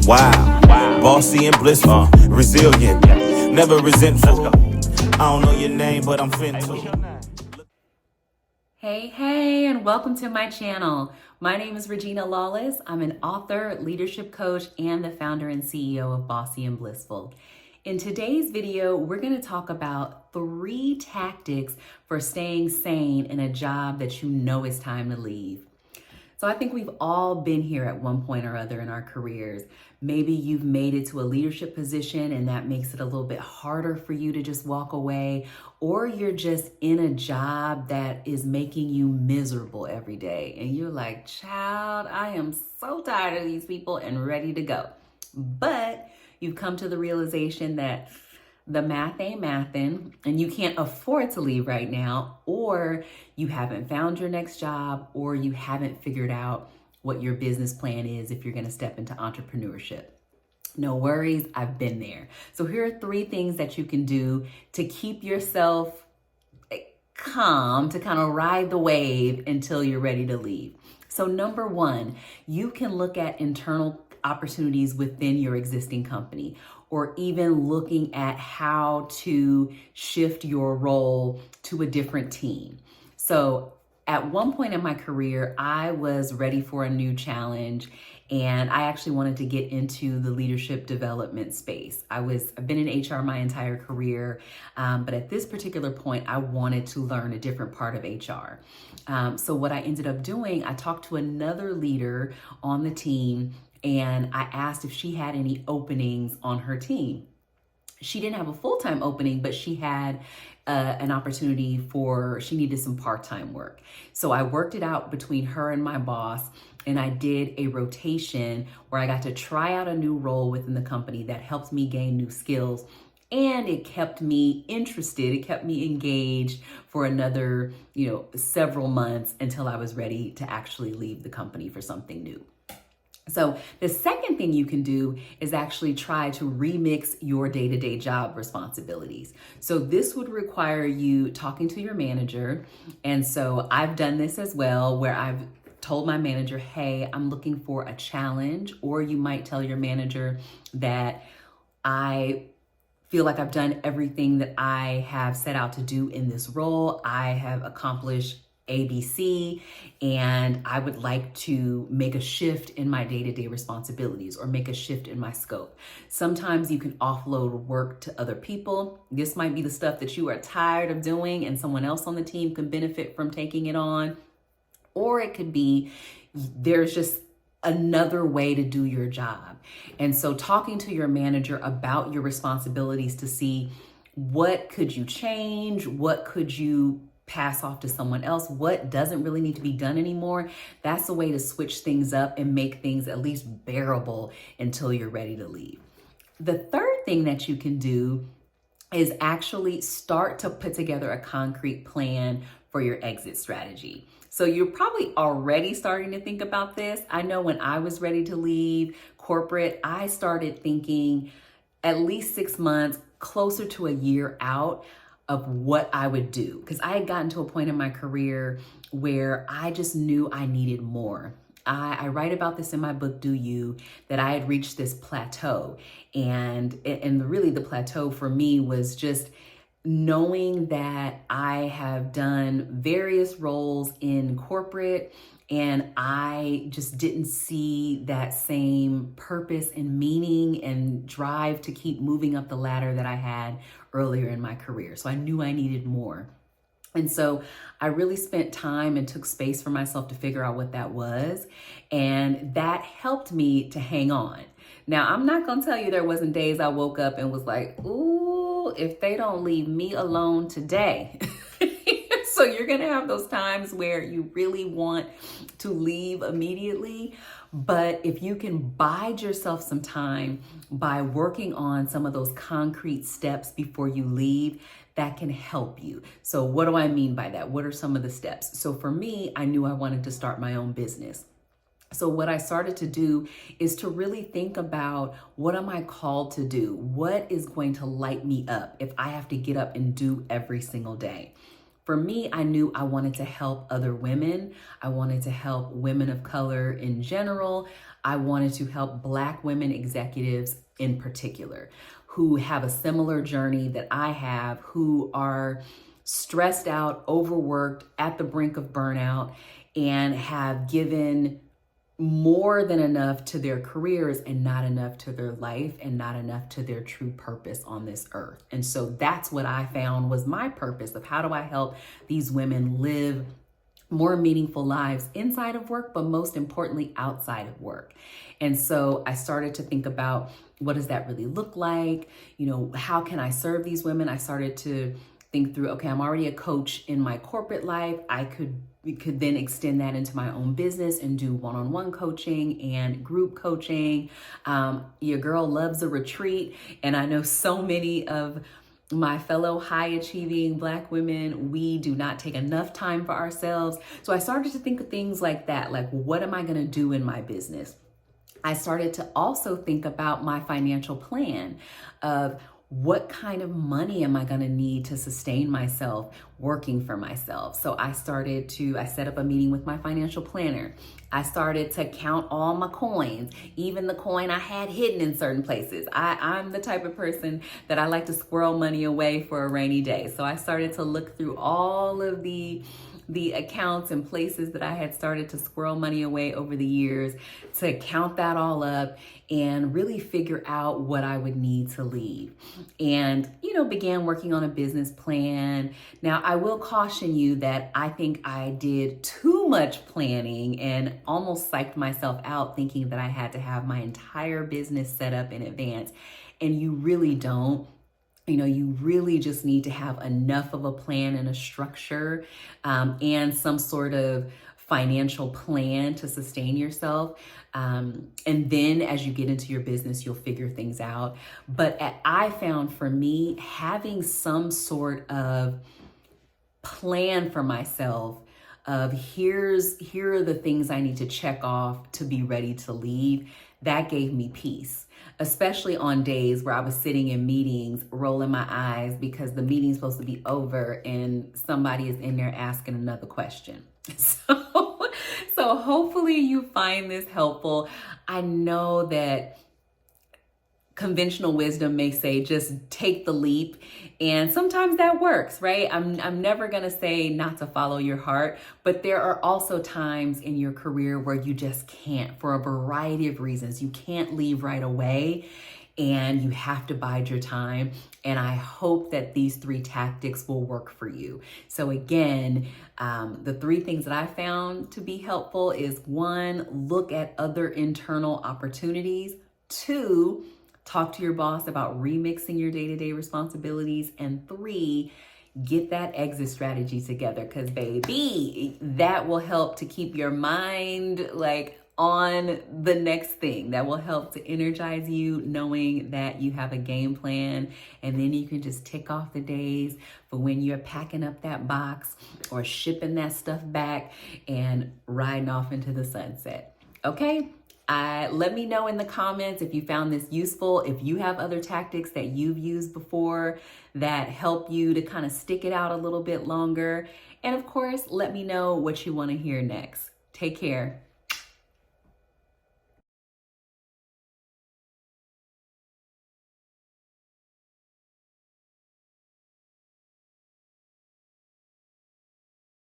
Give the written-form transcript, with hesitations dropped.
Wow. Bossy and blissful, resilient, never resentful. I don't know your name, but I'm finna. Hey, and welcome to my channel. My name is Regina Lawless. I'm an author, leadership coach, and the founder and CEO of Bossy and Blissful. In today's video, we're going to talk about 3 tactics for staying sane in a job that you know it's time to leave. So I think we've all been here at one point or other in our careers. Maybe you've made it to a leadership position and that makes it a little bit harder for you to just walk away, or you're just in a job that is making you miserable every day. And you're like, child, I am so tired of these people and ready to go. But you've come to the realization that the math ain't mathin', and you can't afford to leave right now, or you haven't found your next job, or you haven't figured out what your business plan is if you're going to step into entrepreneurship. No worries, I've been there. So here are 3 things that you can do to keep yourself calm, to kind of ride the wave until you're ready to leave. So number 1, you can look at internal opportunities within your existing company, or even looking at how to shift your role to a different team. So at one point in my career, I was ready for a new challenge, and I actually wanted to get into the leadership development space. I've been in HR my entire career, but at this particular point, I wanted to learn a different part of HR. So what I ended up doing, I talked to another leader on the team, and I asked if she had any openings on her team. She didn't have a full-time opening, but she had an opportunity she needed some part-time work. So I worked it out between her and my boss, and I did a rotation where I got to try out a new role within the company that helped me gain new skills. And it kept me interested, it kept me engaged for another, several months until I was ready to actually leave the company for something new. So the second thing you can do is actually try to remix your day-to-day job responsibilities. So this would require you talking to your manager. And so I've done this as well, where I've told my manager, hey, I'm looking for a challenge. Or you might tell your manager that I feel like I've done everything that I have set out to do in this role. I have accomplished ABC, and I would like to make a shift in my day-to-day responsibilities or make a shift in my scope. Sometimes you can offload work to other people. This might be the stuff that you are tired of doing and someone else on the team can benefit from taking it on. Or it could be there's just another way to do your job. And so talking to your manager about your responsibilities to see what could you change, what could you pass off to someone else, what doesn't really need to be done anymore. That's a way to switch things up and make things at least bearable until you're ready to leave. The third thing that you can do is actually start to put together a concrete plan for your exit strategy. So you're probably already starting to think about this. I know when I was ready to leave corporate, I started thinking at least 6 months, closer to a year out, of what I would do. Because I had gotten to a point in my career where I just knew I needed more. I write about this in my book, Do You, that I had reached this plateau. And really the plateau for me was just knowing that I have done various roles in corporate, and I just didn't see that same purpose and meaning and drive to keep moving up the ladder that I had earlier in my career. So I knew I needed more. And so I really spent time and took space for myself to figure out what that was. And that helped me to hang on. Now, I'm not going to tell you there wasn't days I woke up and was like, ooh, if they don't leave me alone today. So you're going to have those times where you really want to leave immediately. But if you can bide yourself some time by working on some of those concrete steps before you leave, that can help you. So what do I mean by that? What are some of the steps? So for me, I knew I wanted to start my own business. So what I started to do is to really think about, what am I called to do? What is going to light me up if I have to get up and do every single day? For me, I knew I wanted to help other women. I wanted to help women of color in general. I wanted to help Black women executives in particular who have a similar journey that I have, who are stressed out, overworked, at the brink of burnout, and have given more than enough to their careers and not enough to their life and not enough to their true purpose on this earth. And so that's what I found was my purpose of how do I help these women live more meaningful lives inside of work, but most importantly, outside of work. And so I started to think about what does that really look like? You know, how can I serve these women? I started to think through, okay, I'm already a coach in my corporate life. We could then extend that into my own business and do one-on-one coaching and group coaching. Your girl loves a retreat. And I know so many of my fellow high achieving Black women, we do not take enough time for ourselves. So I started to think of things like that, like what am I going to do in my business? I started to also think about my financial plan of what kind of money am I going to need to sustain myself working for myself? So I set up a meeting with my financial planner. I started to count all my coins, even the coin I had hidden in certain places. I'm the type of person that I like to squirrel money away for a rainy day. So I started to look through all of the accounts and places that I had started to squirrel money away over the years, to count that all up and really figure out what I would need to leave. And, began working on a business plan. Now, I will caution you that I think I did too much planning and almost psyched myself out thinking that I had to have my entire business set up in advance. And you really don't. You really just need to have enough of a plan and a structure and some sort of financial plan to sustain yourself. And then as you get into your business, you'll figure things out. But I found for me, having some sort of plan for myself of here are the things I need to check off to be ready to leave, that gave me peace. Especially on days where I was sitting in meetings, rolling my eyes because the meeting's supposed to be over and somebody is in there asking another question. So hopefully you find this helpful. I know that conventional wisdom may say just take the leap, and sometimes that works, right? I'm never going to say not to follow your heart, but there are also times in your career where you just can't, for a variety of reasons. You can't leave right away and you have to bide your time. And I hope that these 3 tactics will work for you. So again, the 3 things that I found to be helpful is 1, look at other internal opportunities. 2, talk to your boss about remixing your day-to-day responsibilities. And 3, get that exit strategy together, because baby, that will help to keep your mind on the next thing. That will help to energize you, knowing that you have a game plan, and then you can just tick off the days for when you're packing up that box or shipping that stuff back and riding off into the sunset. Okay? Let me know in the comments if you found this useful, if you have other tactics that you've used before that help you to kind of stick it out a little bit longer. And of course, let me know what you want to hear next. Take care.